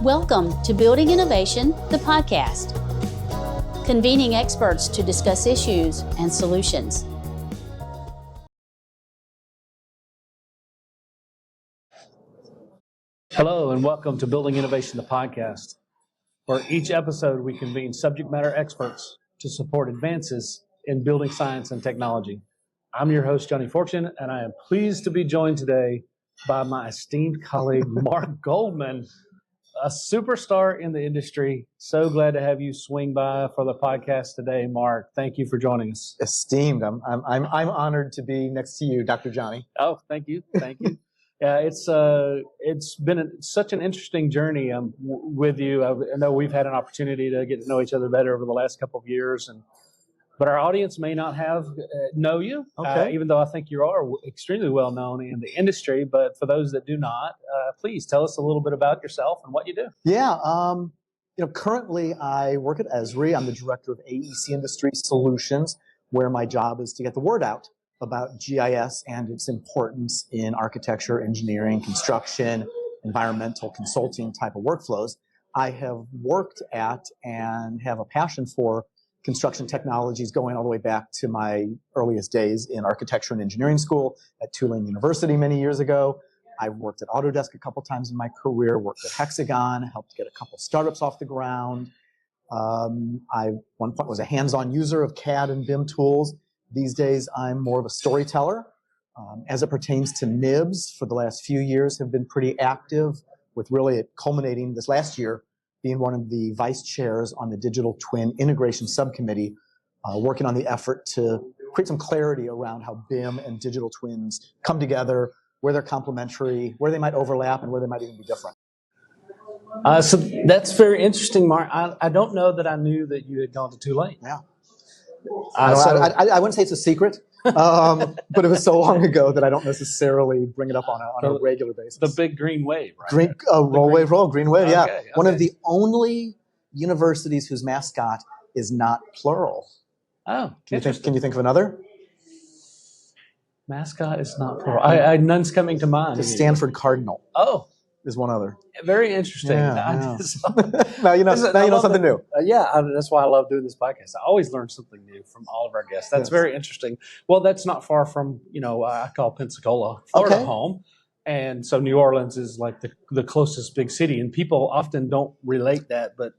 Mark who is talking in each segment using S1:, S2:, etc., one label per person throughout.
S1: Welcome to Building Innovation, the podcast, convening experts to discuss issues and solutions.
S2: Hello and welcome to Building Innovation, the podcast, where each episode we convene subject matter experts to support advances in building science and technology. I'm your host, Johnny Fortune, and I am pleased to be joined today by my esteemed colleague, Marc Goldman, a superstar in the industry. So glad to have you swing by for the podcast today, Marc. Thank you for joining us.
S3: Esteemed. I'm honored to be next to you, Dr. Johnny.
S2: Oh, thank you. Yeah, it's been such an interesting journey with you. I know we've had an opportunity to get to know each other better over the last couple of years, but our audience may not know you, even though I think you are extremely well known in the industry. But for those that do not, please tell us a little bit about yourself and what you do.
S3: Yeah, currently I work at Esri. I'm the director of AEC Industry Solutions, where my job is to get the word out about GIS and its importance in architecture, engineering, construction, environmental consulting type of workflows. I have worked at and have a passion for construction technologies going all the way back to my earliest days in architecture and engineering school at Tulane University many years ago. I've worked at Autodesk a couple times in my career, worked at Hexagon, helped get a couple startups off the ground. I, at one point, was a hands-on user of CAD and BIM tools. These days, I'm more of a storyteller. As it pertains to NIBS, for the last few years have been pretty active, with really culminating this last year being one of the vice chairs on the Digital Twin Integration Subcommittee, working on the effort to create some clarity around how BIM and digital twins come together, where they're complementary, where they might overlap, and where they might even be different.
S2: So that's very interesting, Marc. I don't know that I knew that you had gone to Tulane.
S3: Yeah. I wouldn't say it's a secret, but it was so long ago that I don't necessarily bring it up on a regular basis.
S2: The big green wave, right?
S3: Green wave, yeah. Okay. One of the only universities whose mascot is not plural.
S2: Oh,
S3: can you think of another?
S2: Mascot is not plural. None's coming to mind.
S3: The Stanford Cardinal.
S2: Oh.
S3: Is one other.
S2: Very interesting.
S3: Yeah. Now you know something new.
S2: That's why I love doing this podcast. I always learn something new from all of our guests. That's very interesting. Well, that's not far from, I call Pensacola, Florida home. And so New Orleans is like the closest big city. And people often don't relate that, but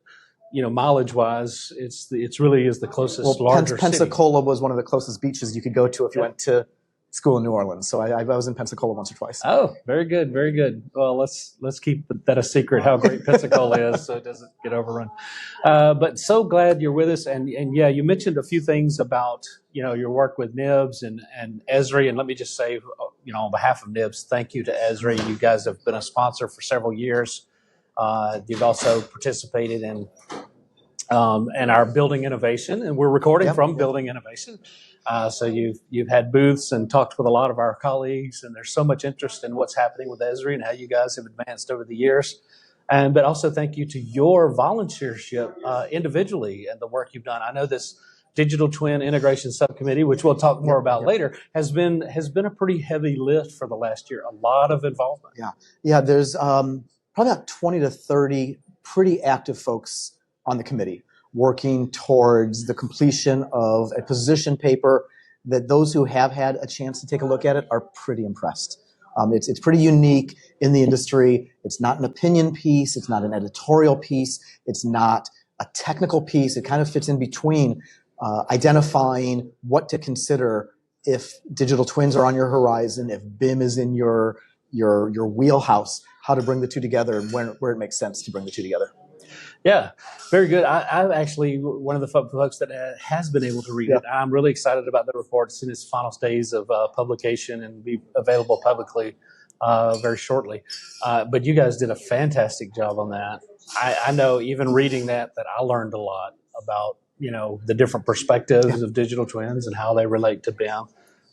S2: mileage wise, it's really is the closest larger city.
S3: Pensacola was one of the closest beaches you could go to if you went to school in New Orleans. So I was in Pensacola once or twice.
S2: Oh, very good, very good. Well, let's keep that a secret, how great Pensacola is, so it doesn't get overrun. But so glad you're with us. And yeah, you mentioned a few things about, your work with NIBS and Esri. And let me just say, on behalf of NIBS, thank you to Esri. You guys have been a sponsor for several years. You've also participated in our Building Innovation, and we're recording from Building Innovation. So you've had booths and talked with a lot of our colleagues, and there's so much interest in what's happening with Esri and how you guys have advanced over the years. But also thank you to your volunteership individually and the work you've done. I know this Digital Twin Integration Subcommittee, which we'll talk more about later, has been a pretty heavy lift for the last year. A lot of involvement.
S3: Yeah. There's probably about 20 to 30 pretty active folks on the committee, working towards the completion of a position paper that those who have had a chance to take a look at it are pretty impressed. It's pretty unique in the industry. It's not an opinion piece. It's not an editorial piece. It's not a technical piece. It kind of fits in between identifying what to consider if digital twins are on your horizon, if BIM is in your wheelhouse, how to bring the two together and where it makes sense to bring the two together.
S2: Yeah, very good. I'm actually one of the folks that has been able to read it. I'm really excited about the report. It's in its final days of publication and be available publicly very shortly. But you guys did a fantastic job on that. I know even reading that I learned a lot about, the different perspectives of digital twins and how they relate to BIM.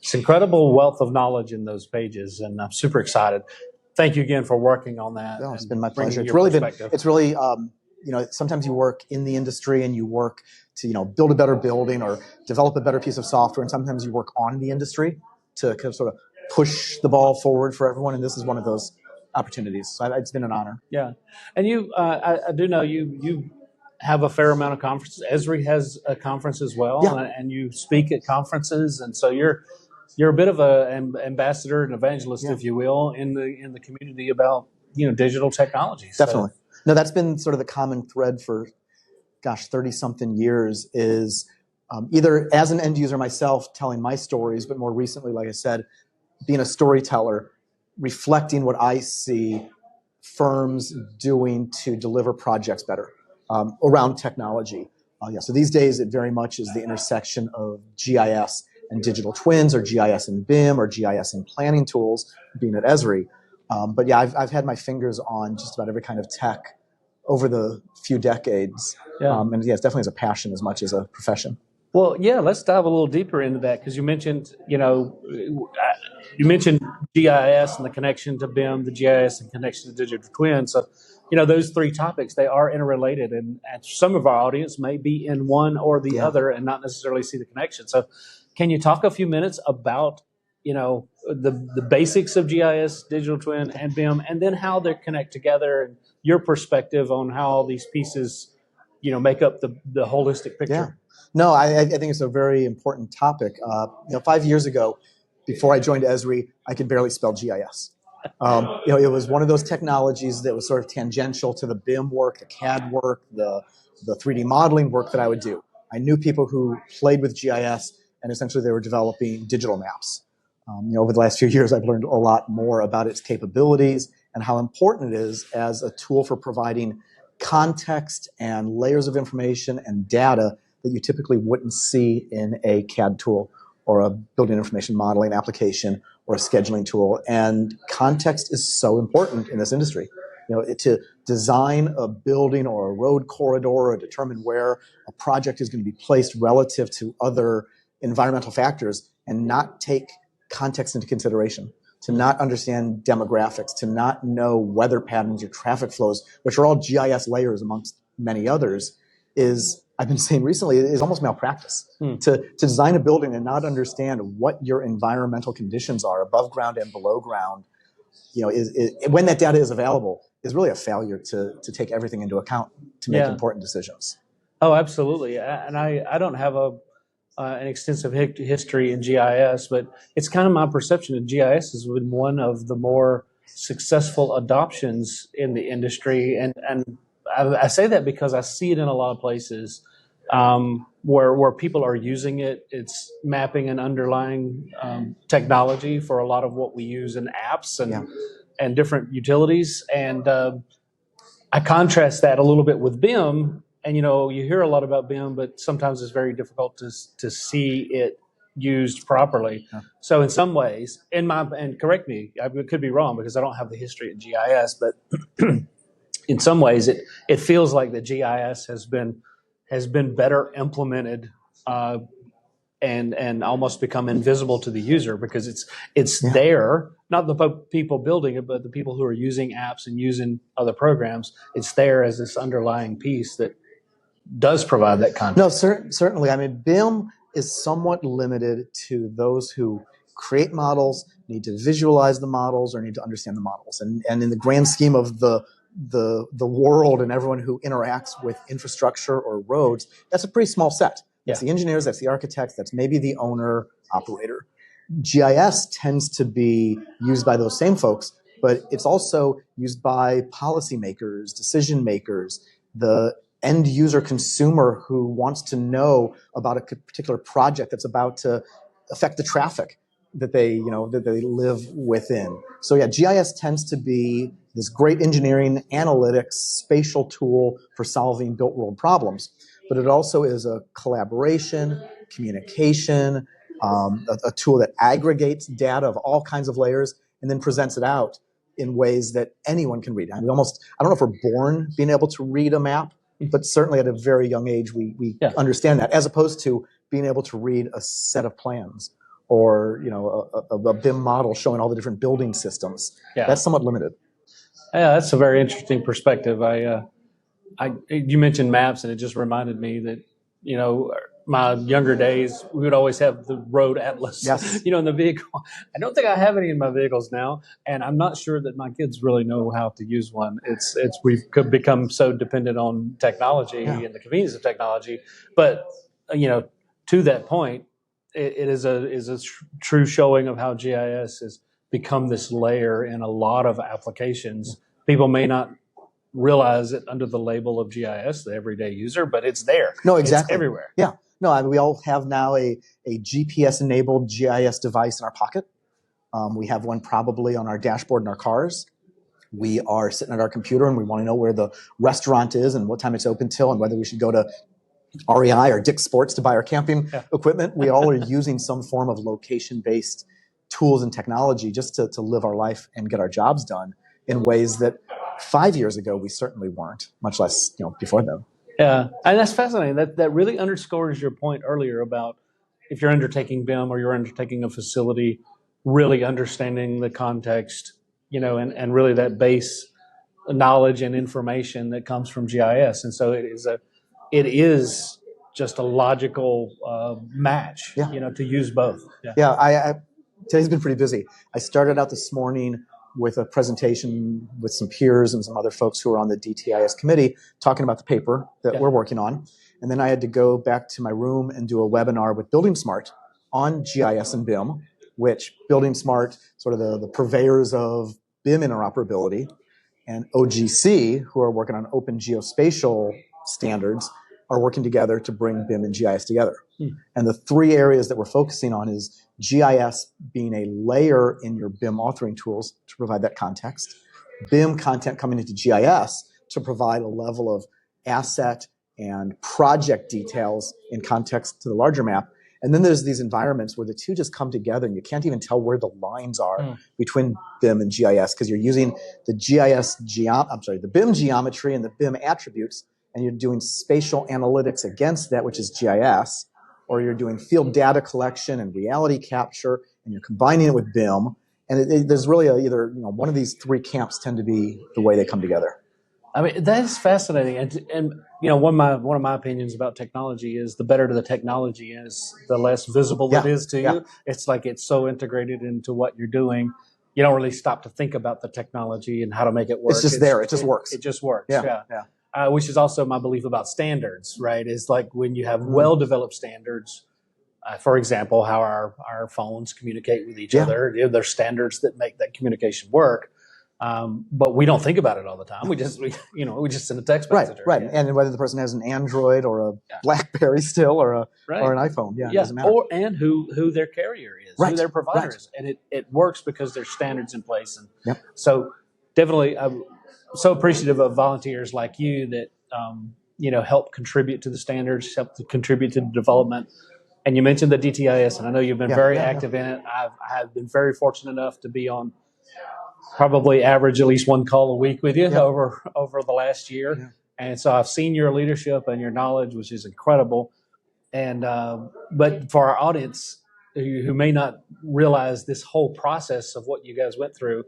S2: It's incredible wealth of knowledge in those pages, and I'm super excited. Thank you again for working on that.
S3: No, it's been my pleasure. It's really sometimes you work in the industry and you work to, build a better building or develop a better piece of software. And sometimes you work on the industry to kind of sort of push the ball forward for everyone. And this is one of those opportunities. So it's been an honor.
S2: Yeah, and I do know you have a fair amount of conferences. Esri has a conference as well,
S3: Yeah.
S2: and you speak at conferences, and so you're a bit of an ambassador and evangelist,
S3: Yeah.
S2: if you will, in the community about digital technology.
S3: Definitely. No, that's been sort of the common thread for, 30 something years is either as an end user myself telling my stories, but more recently, like I said, being a storyteller, reflecting what I see firms doing to deliver projects better around technology. So these days it very much is the intersection of GIS and digital twins, or GIS and BIM, or GIS and planning tools, being at Esri. But yeah, I've had my fingers on just about every kind of tech over the few decades.
S2: Yeah.
S3: And yeah, it's definitely as a passion as much as a profession.
S2: Well, yeah, let's dive a little deeper into that, because you mentioned, GIS and the connection to BIM, the GIS and connection to digital twin. So, those three topics, they are interrelated, and some of our audience may be in one or the other and not necessarily see the connection. So, can you talk a few minutes about, the basics of GIS, digital twin, and BIM, and then how they connect together, and your perspective on how all these pieces, make up the holistic picture?
S3: Yeah. No, I think it's a very important topic. 5 years ago, before I joined Esri, I could barely spell GIS. It was one of those technologies that was sort of tangential to the BIM work, the CAD work, the 3D modeling work that I would do. I knew people who played with GIS, and essentially they were developing digital maps. Over the last few years, I've learned a lot more about its capabilities and how important it is as a tool for providing context and layers of information and data that you typically wouldn't see in a CAD tool or a building information modeling application or a scheduling tool. And context is so important in this industry. To design a building or a road corridor, or determine where a project is going to be placed relative to other environmental factors, and not take context into consideration, to not understand demographics, to not know weather patterns or traffic flows, which are all GIS layers amongst many others, is, I've been saying recently, is almost malpractice. To design a building and not understand what your environmental conditions are above ground and below ground, when that data is available, is really a failure to take everything into account to make important decisions.
S2: Oh, absolutely. And I don't have an extensive history in GIS, but it's kind of my perception that GIS has been one of the more successful adoptions in the industry. And I say that because I see it in a lot of places where people are using it. It's mapping and underlying technology for a lot of what we use in apps and different utilities. And I contrast that a little bit with BIM. And, you hear a lot about BIM, but sometimes it's very difficult to see it used properly. Yeah. So in some ways, and correct me, I could be wrong because I don't have the history of GIS, but in some ways it feels like the GIS has been better implemented and almost become invisible to the user, because it's there, not the people building it, but the people who are using apps and using other programs. It's there as this underlying piece that does provide that content.
S3: No, certainly. I mean, BIM is somewhat limited to those who create models, need to visualize the models, or need to understand the models. And in the grand scheme of the world and everyone who interacts with infrastructure or roads, that's a pretty small set. That's the engineers, that's the architects, that's maybe the owner, operator. GIS tends to be used by those same folks, but it's also used by policymakers, decision makers, the end user consumer who wants to know about a particular project that's about to affect the traffic that they live within. So yeah, GIS tends to be this great engineering, analytics, spatial tool for solving built world problems. But it also is a collaboration, communication, a tool that aggregates data of all kinds of layers and then presents it out in ways that anyone can read. I don't know if we're born being able to read a map, but certainly at a very young age, we understand that, as opposed to being able to read a set of plans or a BIM model showing all the different building systems. That's somewhat limited.
S2: Yeah, that's a very interesting perspective. You mentioned maps, and it just reminded me that my younger days, we would always have the road atlas,
S3: Yes.
S2: in the vehicle. I don't think I have any in my vehicles now, and I'm not sure that my kids really know how to use one. We've become so dependent on technology and the convenience of technology, but to that point, it is a true showing of how GIS has become this layer in a lot of applications. People may not realize it under the label of GIS, the everyday user, but it's there.
S3: No, exactly.
S2: It's everywhere.
S3: Yeah. No, I mean, we all have now a GPS-enabled GIS device in our pocket. We have one probably on our dashboard in our cars. We are sitting at our computer and we want to know where the restaurant is and what time it's open till and whether we should go to REI or Dick's Sports to buy our camping equipment. We all are using some form of location-based tools and technology just to live our life and get our jobs done in ways that 5 years ago we certainly weren't, much less before then.
S2: Yeah, and that's fascinating. That really underscores your point earlier about if you're undertaking BIM or you're undertaking a facility, really understanding the context, and really that base knowledge and information that comes from GIS. And so it is just a logical match, to use both.
S3: Yeah, today's been pretty busy. I started out this morning with a presentation with some peers and some other folks who are on the DTIS committee talking about the paper that we're working on. And then I had to go back to my room and do a webinar with Building Smart on GIS and BIM, which Building Smart, sort of the purveyors of BIM interoperability, and OGC, who are working on open geospatial standards, are working together to bring BIM and GIS together. And the three areas that we're focusing on is GIS being a layer in your BIM authoring tools to provide that context, BIM content coming into GIS to provide a level of asset and project details in context to the larger map. And then there's these environments where the two just come together and you can't even tell where the lines are between BIM and GIS because you're using the BIM geometry and the BIM attributes, and you're doing spatial analytics against that, which is GIS, or you're doing field data collection and reality capture, and you're combining it with BIM. And there's really either one of these three camps tend to be the way they come together.
S2: I mean, that is fascinating. And one of my opinions about technology is the better the technology is, the less visible it is to you. It's like it's so integrated into what you're doing. You don't really stop to think about the technology and how to make it work.
S3: It's just there. It just works.
S2: It just works. Yeah. Which is also my belief about standards, right? Is like when you have well-developed standards, for example, how our phones communicate with each other. There's standards that make that communication work. But we don't think about it all the time. We just send a text message.
S3: Right. And whether the person has an Android or a BlackBerry still or an iPhone, it doesn't matter.
S2: And who their carrier is, who their provider is, and it works because there's standards in place. And so definitely, I'm so appreciative of volunteers like you that help contribute to the standards, help to contribute to the development. And you mentioned the DTIS, and I know you've been very active in it. I have been very fortunate enough to be on. Probably average at least one call a week with you over the last year. And so I've seen your leadership and your knowledge, which is incredible. And but for our audience who may not realize this whole process of what you guys went through,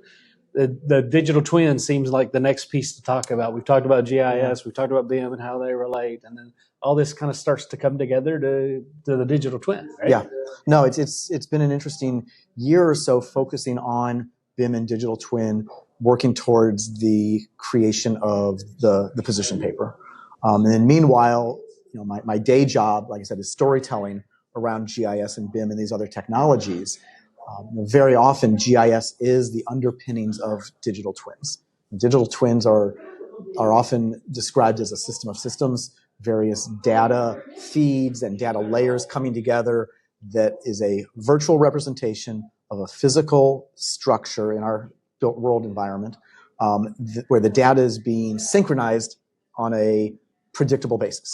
S2: the digital twin seems like the next piece to talk about. We've talked about GIS, we've talked about BIM and how they relate, and then all this kind of starts to come together to the digital twin. Right?
S3: Yeah. No, it's been an interesting year or so focusing on BIM and digital twin, working towards the creation of the position paper. And then meanwhile, my day job, like I said, is storytelling around GIS and BIM and these other technologies. Very often GIS is the underpinnings of digital twins. And digital twins are often described as a system of systems, various data feeds and data layers coming together that is a virtual representation of a physical structure in our built world environment where the data is being synchronized on a predictable basis.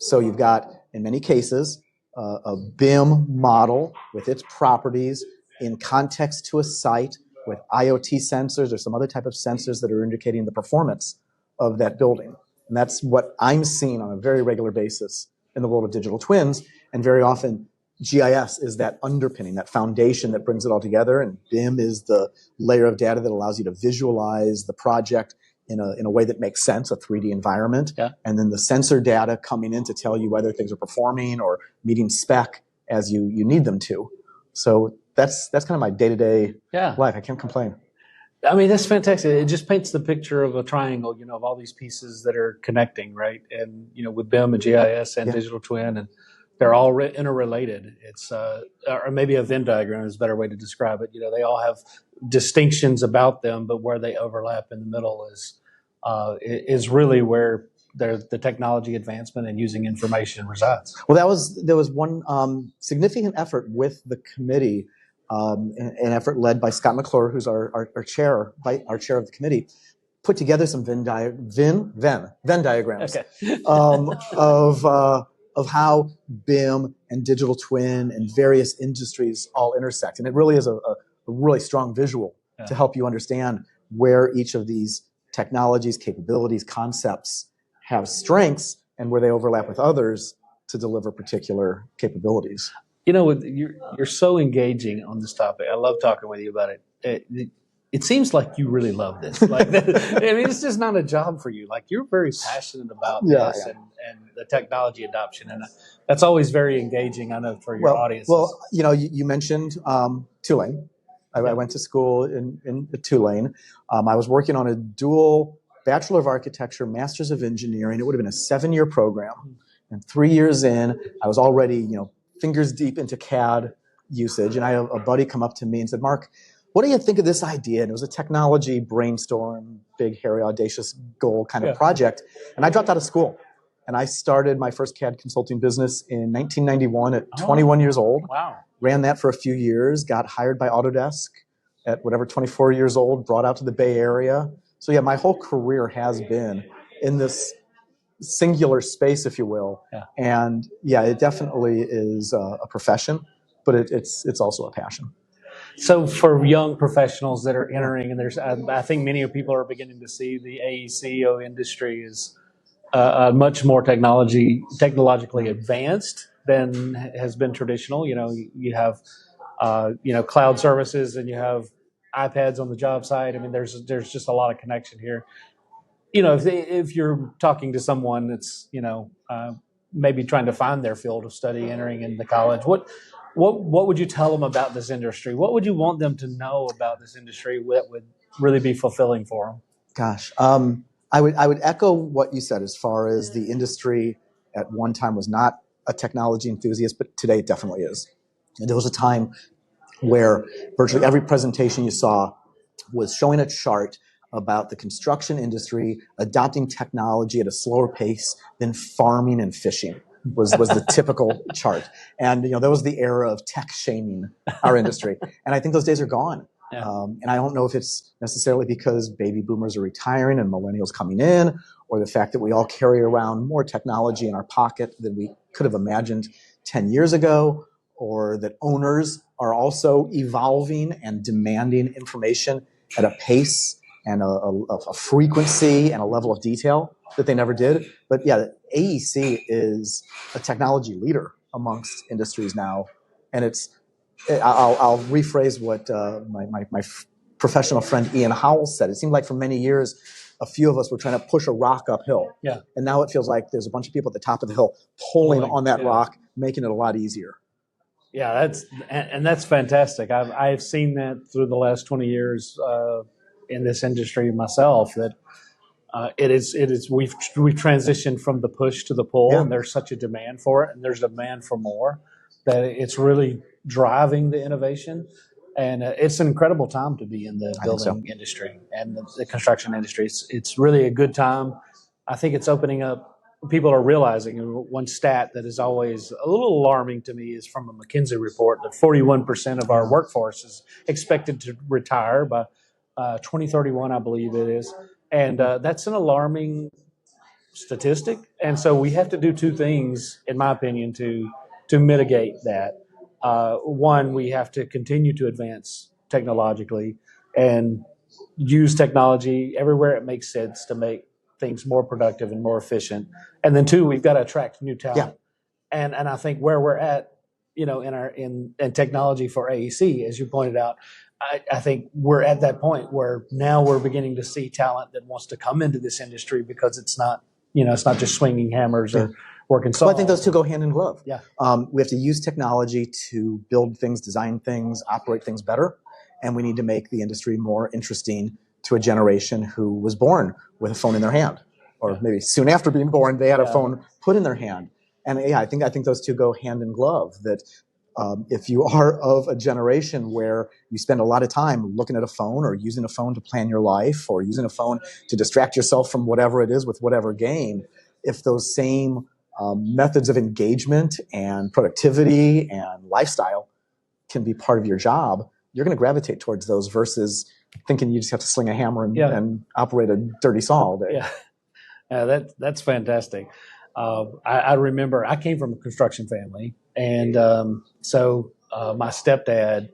S3: So you've got, in many cases, a BIM model with its properties in context to a site with IoT sensors or some other type of sensors that are indicating the performance of that building. And that's what I'm seeing on a very regular basis in the world of digital twins. And very often, GIS is that underpinning, that foundation that brings it all together, and BIM is the layer of data that allows you to visualize the project in a way that makes sense, a 3D environment,
S2: Yeah.
S3: and then the sensor data coming in to tell you whether things are performing or meeting spec as you need them to. So that's kind of my day-to-day
S2: Yeah.
S3: life. I can't complain.
S2: I mean, that's fantastic. It just paints the picture of a triangle, of all these pieces that are connecting, right? And, with BIM and GIS and
S3: Yeah.
S2: digital twin, and they're all interrelated. It's, or maybe a Venn diagram is a better way to describe it. They all have distinctions about them, but where they overlap in the middle is really where the technology advancement and using information resides.
S3: Well, there was one significant effort with the committee, an effort led by Scott McClure, who's our chair of the committee, put together some Venn diagrams
S2: Okay.
S3: of how BIM and digital twin and various industries all intersect, and it really is a really strong visual to help you understand where each of these technologies, capabilities, concepts have strengths and where they overlap with others to deliver particular capabilities.
S2: You're so engaging on this topic. I love talking with you about it. It seems like you really love this. Like, it's just not a job for you. Like, you're very passionate about this. And the technology adoption, and that's always very engaging. I know for your audiences.
S3: Well, you mentioned Tulane. I went to school in Tulane. I was working on a dual Bachelor of Architecture, Masters of Engineering. It would have been a 7-year program. And 3 years in, I was already, fingers deep into CAD usage. And I had a buddy come up to me and said, "Mark, what do you think of this idea?" And it was a technology brainstorm, big, hairy, audacious goal kind of project. And I dropped out of school. And I started my first CAD consulting business in 1991 at 21 years old.
S2: Wow.
S3: Ran that for a few years, got hired by Autodesk at 24 years old, brought out to the Bay Area. So yeah, my whole career has been in this singular space, if you will. Yeah. And yeah, it definitely is a profession, but it's also a passion.
S2: So for young professionals that are entering, and I think many people are beginning to see the AECO industry is much more technologically advanced than has been traditional. You have cloud services, and you have iPads on the job site. I mean, there's just a lot of connection here. If you're talking to someone that's maybe trying to find their field of study, entering into college, what would you tell them about this industry? What would you want them to know about this industry that would really be fulfilling for them?
S3: Gosh, I would echo what you said as far as the industry at one time was not a technology enthusiast, but today it definitely is. And there was a time where virtually every presentation you saw was showing a chart about the construction industry adopting technology at a slower pace than farming and fishing was the typical chart. And that was the era of tech shaming our industry. And I think those days are gone. Yeah. And I don't know if it's necessarily because baby boomers are retiring and millennials coming in, or the fact that we all carry around more technology in our pocket than we could have imagined 10 years ago, or that owners are also evolving and demanding information at a pace and a frequency and a level of detail that they never did. But yeah, AEC is a technology leader amongst industries now. And I'll rephrase what my professional friend Ian Howell said. It seemed like for many years, a few of us were trying to push a rock uphill. Yeah. And now it feels like there's a bunch of people at the top of the hill pulling on that rock, making it a lot easier.
S2: Yeah, that's fantastic. I've seen that through the last 20 years in this industry myself. That we've transitioned from the push to the pull, and there's such a demand for it, and there's demand for more, that it's really driving the innovation. And it's an incredible time to be in the building industry and the construction industry. It's really a good time. I think it's opening up. People are realizing, one stat that is always a little alarming to me is from a McKinsey report that 41% of our workforce is expected to retire by 2031, I believe it is. And that's an alarming statistic. And so we have to do two things, in my opinion, to mitigate that. One, we have to continue to advance technologically and use technology everywhere it makes sense to make things more productive and more efficient. And then two, we've got to attract new talent. Yeah. And I think where we're at, in technology for AEC, as you pointed out, I think we're at that point where now we're beginning to see talent that wants to come into this industry because it's not, it's not just swinging hammers or working saws.
S3: Well, I think those two go hand in glove.
S2: Yeah.
S3: We have to use technology to build things, design things, operate things better, and we need to make the industry more interesting to a generation who was born with a phone in their hand, or maybe soon after being born, they had a phone put in their hand. And I think those two go hand in glove. That if you are of a generation where you spend a lot of time looking at a phone or using a phone to plan your life or using a phone to distract yourself from whatever it is with whatever game, if those same methods of engagement and productivity and lifestyle can be part of your job, you're going to gravitate towards those versus thinking you just have to sling a hammer and operate a dirty saw all day.
S2: That's fantastic. I remember I came from a construction family, and so my stepdad,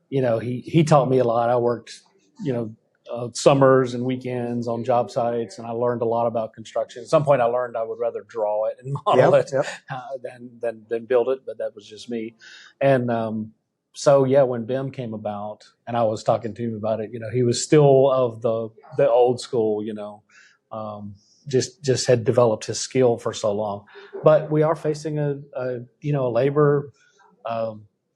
S2: he taught me a lot. I worked, summers and weekends on job sites, and I learned a lot about construction. At some point, I learned I would rather draw it and model it than build it, but that was just me. And so when BIM came about, and I was talking to him about it, he was still of the old school, just had developed his skill for so long. But we are facing a labor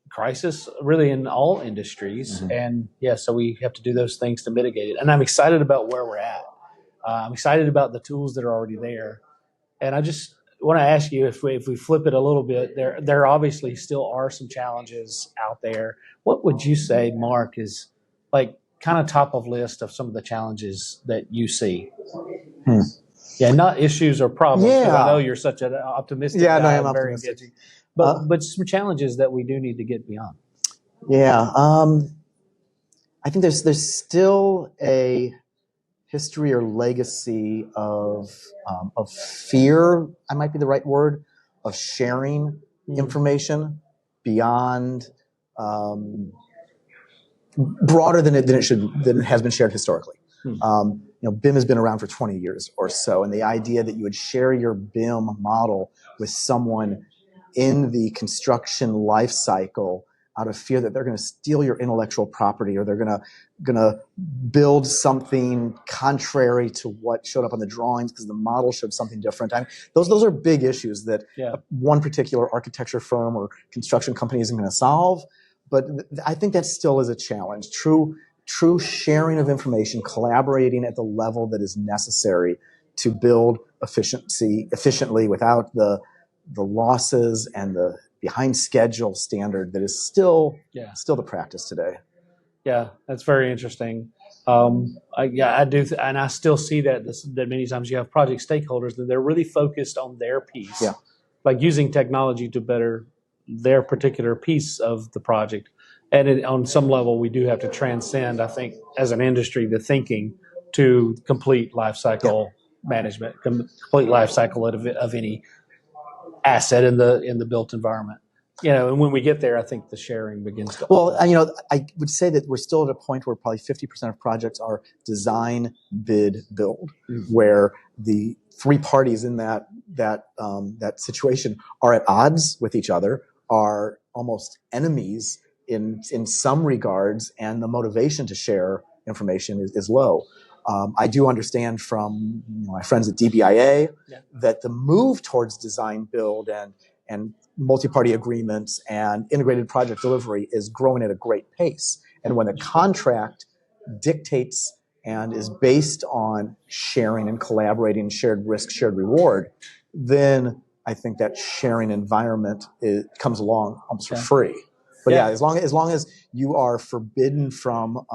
S2: crisis really in all industries. Mm-hmm. And so we have to do those things to mitigate it. And I'm excited about where we're at. I'm excited about the tools that are already there. And I just want to ask you, if we flip it a little bit, there obviously still are some challenges out there. What would you say, Mark, is like kind of top of list of some of the challenges that you see? Yeah, not issues or problems. Yeah. I know you're such an optimistic guy.
S3: No, I'm very optimistic.
S2: But some challenges that we do need to get beyond.
S3: Yeah, I think there's still a history or legacy of fear, I might be the right word, of sharing information beyond broader than it has been shared historically. BIM has been around for 20 years or so, and the idea that you would share your BIM model with someone in the construction life cycle out of fear that they're going to steal your intellectual property or they're going to build something contrary to what showed up on the drawings because the model showed something different. Those are big issues that one particular architecture firm or construction company isn't going to solve, but I think that still is a challenge. True sharing of information, collaborating at the level that is necessary to build efficiently without the losses and the behind schedule standard that is still the practice today.
S2: Yeah, that's very interesting. I do, and I still see that many times you have project stakeholders that they're really focused on their piece, like using technology to better their particular piece of the project. And on some level, we do have to transcend, I think, as an industry, the thinking to complete life cycle management, complete life cycle of any asset in the built environment. And when we get there, I think the sharing begins to.
S3: Well, I would say that we're still at a point where probably 50% of projects are design, bid, build, where the three parties in that situation are at odds with each other, are almost enemies in some regards, and the motivation to share information is low. I do understand from my friends at DBIA that the move towards design build and multi-party agreements and integrated project delivery is growing at a great pace. And when the contract dictates and is based on sharing and collaborating, shared risk, shared reward, then I think that sharing environment comes along almost for free. But as long as you are forbidden from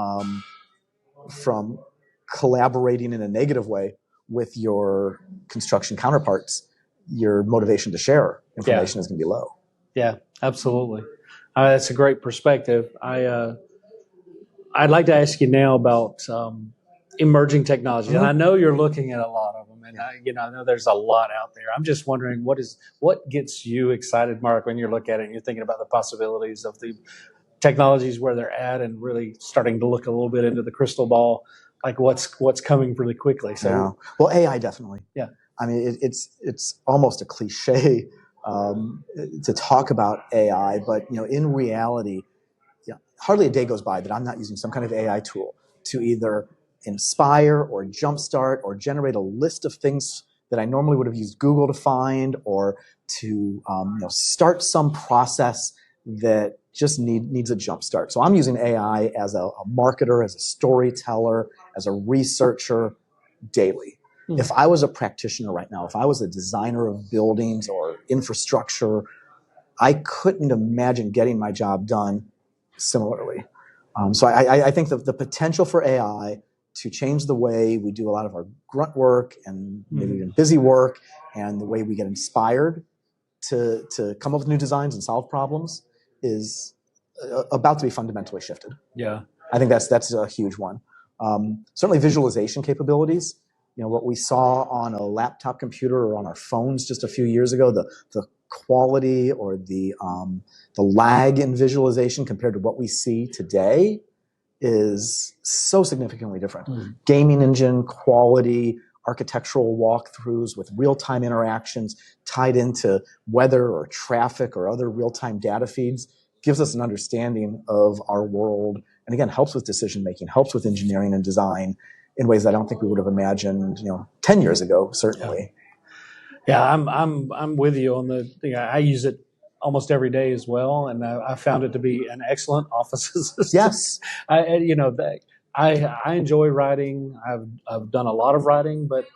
S3: collaborating in a negative way with your construction counterparts, your motivation to share information is going to be low.
S2: Yeah, absolutely. That's a great perspective. I'd like to ask you now about emerging technologies, and I know you're looking at a lot of them, and I know there's a lot out there. I'm just wondering what gets you excited, Mark, when you look at it and you're thinking about the possibilities of the technologies where they're at, and really starting to look a little bit into the crystal ball, like what's coming really quickly. So,
S3: well, AI definitely. Yeah, I mean it's almost a cliche to talk about AI, but in reality, hardly a day goes by that I'm not using some kind of AI tool to either inspire or jumpstart or generate a list of things that I normally would have used Google to find, or to start some process that just needs a jumpstart. So I'm using AI as a marketer, as a storyteller, as a researcher daily. If I was a practitioner right now, if I was a designer of buildings or infrastructure, I couldn't imagine getting my job done similarly. So I think the potential for AI to change the way we do a lot of our grunt work and maybe even busy work, and the way we get inspired to come up with new designs and solve problems is about to be fundamentally shifted.
S2: Yeah.
S3: I think that's a huge one. Certainly visualization capabilities. What we saw on a laptop computer or on our phones just a few years ago, the quality or the lag in visualization compared to what we see today is so significantly different. Gaming engine quality, architectural walkthroughs with real-time interactions tied into weather or traffic or other real-time data feeds gives us an understanding of our world, and again, helps with decision making, helps with engineering and design in ways that I don't think we would have imagined 10 years ago, certainly.
S2: Yeah, I'm with you on I use it almost every day as well, and I found it to be an excellent office assistant.
S3: Yes.
S2: I enjoy writing. I've done a lot of writing, but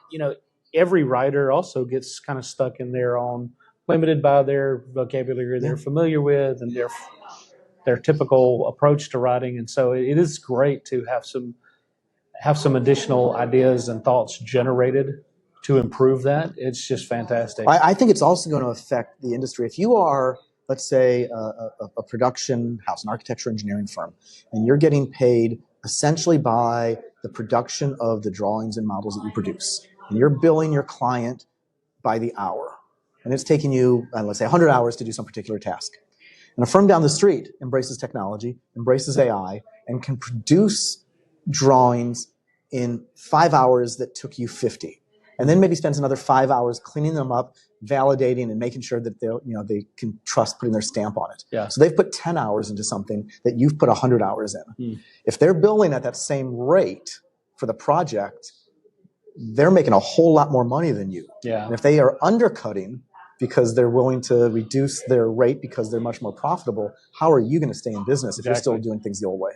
S2: every writer also gets kind of stuck in their own, limited by their vocabulary they're familiar with and their typical approach to writing, and so it is great to have some additional ideas and thoughts generated to improve that. It's just fantastic.
S3: I think it's also going to affect the industry. If you are, let's say, a production house, an architecture engineering firm, and you're getting paid essentially by the production of the drawings and models that you produce, and you're billing your client by the hour, and it's taking you, let's say, 100 hours to do some particular task. And a firm down the street embraces technology, embraces AI, and can produce drawings in 5 hours that took you 50. And then maybe spends another 5 hours cleaning them up, validating, and making sure that they can trust putting their stamp on it.
S2: Yeah.
S3: So they've put 10 hours into something that you've put 100 hours in. If they're billing at that same rate for the project, they're making a whole lot more money than you.
S2: Yeah.
S3: And if they are undercutting because they're willing to reduce their rate because they're much more profitable, how are you going to stay in business if you're still doing things the old way?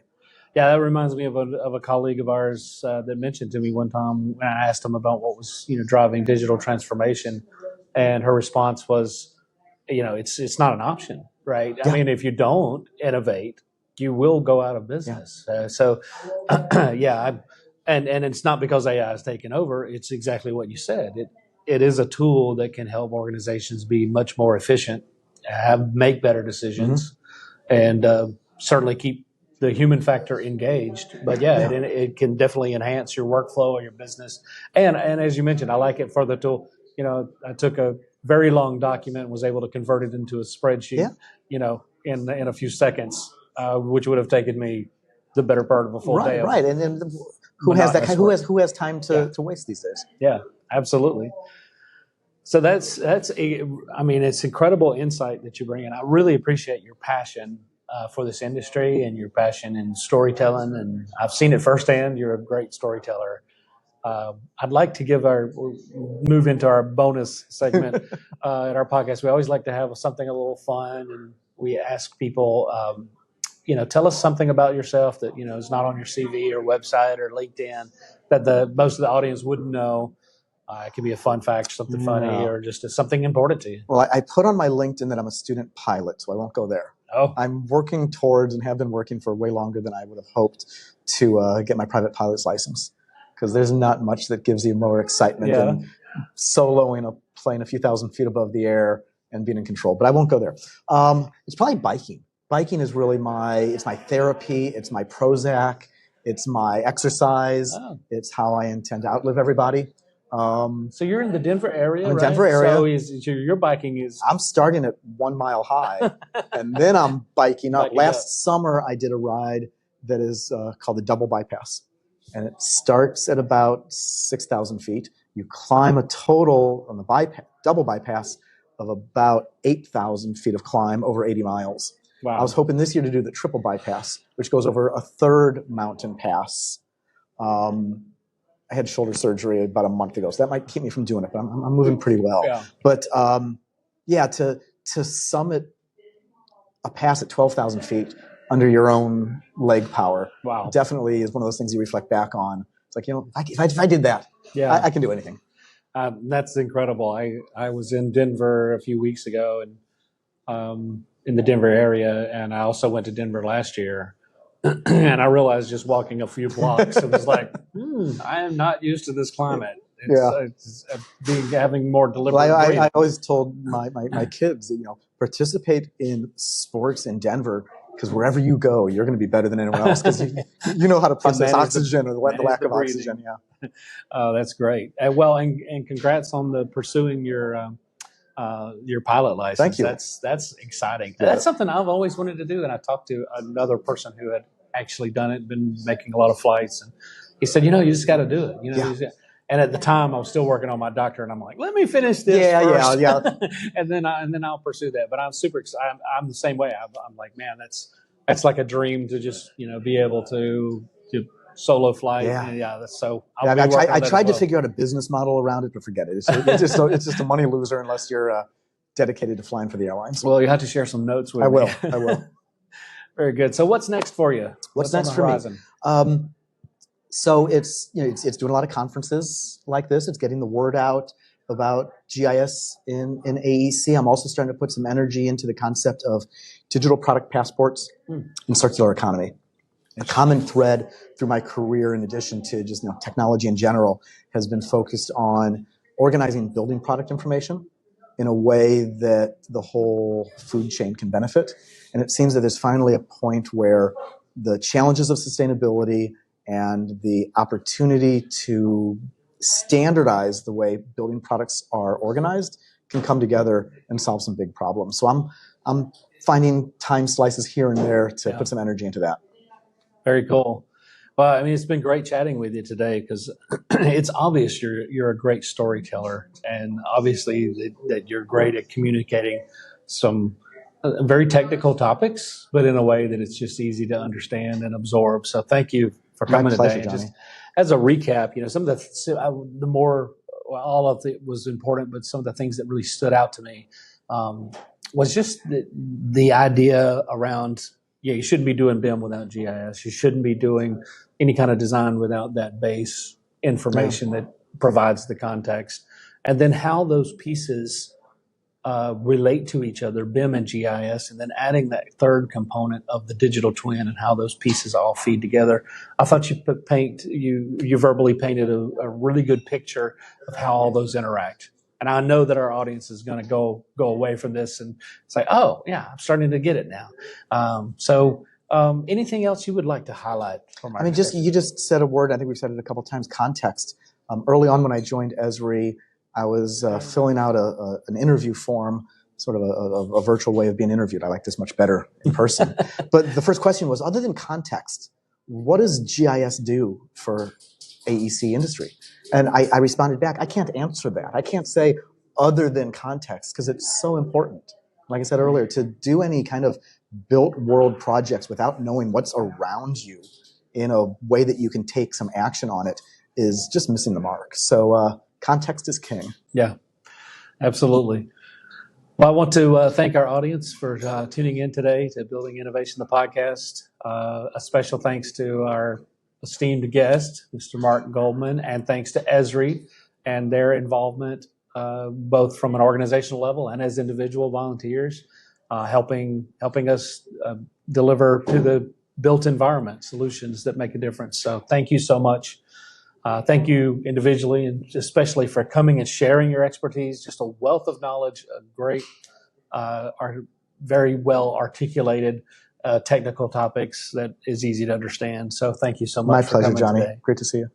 S2: Yeah, that reminds me of a colleague of ours that mentioned to me one time when I asked him about what was driving digital transformation, and her response was, it's not an option, right?
S3: Yeah.
S2: I mean, if you don't innovate, you will go out of business. Yeah. And it's not because AI is taking over. It's exactly what you said. It is a tool that can help organizations be much more efficient, make better decisions, and certainly keep the human factor engaged. But it can definitely enhance your workflow or your business. And as you mentioned, I like it for the tool. I took a very long document and was able to convert it into a spreadsheet, in a few seconds, which would have taken me the better part of a full day.
S3: Right. And who has that? Who has time to waste these days?
S2: Yeah, absolutely. So that's it's incredible insight that you bring in. I really appreciate your passion for this industry and your passion in storytelling, and I've seen it firsthand. You're a great storyteller. I'd like to move into our bonus segment at our podcast. We always like to have something a little fun, and we ask people, tell us something about yourself that is not on your CV or website or LinkedIn that most of the audience wouldn't know. It can be a fun fact, something funny, or just something important to you.
S3: Well, I put on my LinkedIn that I'm a student pilot, so I won't go there.
S2: Oh.
S3: I'm working towards and have been working for way longer than I would have hoped to get my private pilot's license, because there's not much that gives you more excitement than soloing a plane a few thousand feet above the air and being in control. But I won't go there. It's probably biking. Biking is really my therapy. It's my Prozac. It's my exercise. Oh. It's how I intend to outlive everybody.
S2: So you're in the Denver area,
S3: I'm in
S2: right?
S3: Denver area.
S2: So your biking is...
S3: I'm starting at 1 mile high, and then I'm biking up. Last summer, I did a ride that is called the Double Bypass, and it starts at about 6,000 feet. You climb a total on the double bypass of about 8,000 feet of climb over 80 miles.
S2: Wow.
S3: I was hoping this year to do the triple bypass, which goes over a third mountain pass. I had shoulder surgery about a month ago, so that might keep me from doing it, but I'm moving pretty well.
S2: Yeah.
S3: But to summit a pass at 12,000 feet under your own leg power,
S2: Wow.
S3: definitely is one of those things you reflect back on. It's like, if I did that,
S2: Yeah.
S3: I can do anything.
S2: That's incredible. I was in Denver a few weeks ago, and in the Denver area, and I also went to Denver last year. And I realized just walking a few blocks, it was like, I am not used to this climate. It's having more deliberate breathing.
S3: I always told my kids that, participate in sports in Denver, because wherever you go, you're going to be better than anyone else, because you know how to process oxygen or the lack of oxygen. Yeah.
S2: Oh, that's great. And congrats on pursuing your pilot license.
S3: Thank you.
S2: That's exciting.
S3: Yeah.
S2: That's something I've always wanted to do. And I talked to another person who had actually done it, been making a lot of flights, and he said, you just got to do it.
S3: Yeah.
S2: And at the time, I was still working on my doctorate, and I'm like, let me finish this first.
S3: Yeah.
S2: and then I'll pursue that. But I'm super excited. I'm the same way. I'm like, man, that's like a dream to just be able to solo flight.
S3: Yeah.
S2: That's so.
S3: I tried to figure out a business model around it, but forget it. It's just a money loser unless you're dedicated to flying for the airlines.
S2: Well, you have to share some notes with me.
S3: I will.
S2: Very good. So what's next for you?
S3: What's next for me? So it's doing a lot of conferences like this. It's getting the word out about GIS in AEC. I'm also starting to put some energy into the concept of digital product passports and circular economy. A common thread through my career, in addition to just technology in general, has been focused on organizing building product information in a way that the whole food chain can benefit. And it seems that there's finally a point where the challenges of sustainability and the opportunity to standardize the way building products are organized can come together and solve some big problems. So I'm finding time slices here and there to put some energy into that.
S2: Very cool. Well, it's been great chatting with you today, because it's obvious you're a great storyteller, and obviously that you're great at communicating some very technical topics, but in a way that it's just easy to understand and absorb. So thank you for coming
S3: pleasure,
S2: today.
S3: Johnny.
S2: Just as a recap, some of the more, all of it was important, but some of the things that really stood out to me was just the idea around, you shouldn't be doing BIM without GIS. You shouldn't be doing any kind of design without that base information that provides the context. And then how those pieces relate to each other, BIM and GIS, and then adding that third component of the digital twin and how those pieces all feed together. I thought you verbally painted a really good picture of how all those interact. And I know that our audience is going to go away from this and say, oh, yeah, I'm starting to get it now. So anything else you would like to highlight?
S3: You just said a word, I think we've said it a couple of times, context. Early on when I joined Esri, I was filling out an interview form, sort of a virtual way of being interviewed. I like this much better in person. But the first question was, other than context, what does GIS do for AEC industry? And I responded back, I can't answer that. I can't say other than context, because it's so important. Like I said earlier, to do any kind of built world projects without knowing what's around you in a way that you can take some action on it is just missing the mark. So context is king.
S2: Yeah, absolutely. Well, I want to thank our audience for tuning in today to Building Innovation, the podcast. A special thanks to our esteemed guest, Mr. Marc Goldman, and thanks to Esri and their involvement, both from an organizational level and as individual volunteers, helping us deliver to the built environment solutions that make a difference. So thank you so much. Thank you individually, and especially for coming and sharing your expertise. Just a wealth of knowledge, a great, very well articulated technical topics that is easy to understand. So thank you so much.
S3: My pleasure,
S2: for coming
S3: Johnny.
S2: Today.
S3: Great to see you.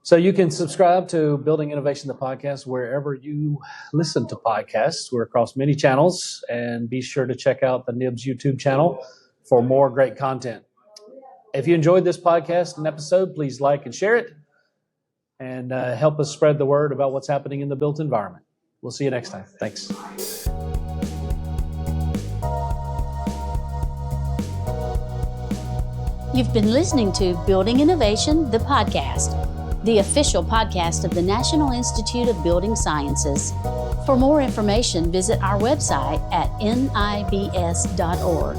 S2: So you can subscribe to Building Innovation, the podcast, wherever you listen to podcasts. We're across many channels, and be sure to check out the NIBS YouTube channel for more great content. If you enjoyed this podcast and episode, please like and share it, and help us spread the word about what's happening in the built environment. We'll see you next time. Thanks.
S1: You've been listening to Building Innovation, the podcast, the official podcast of the National Institute of Building Sciences. For more information, visit our website at nibs.org.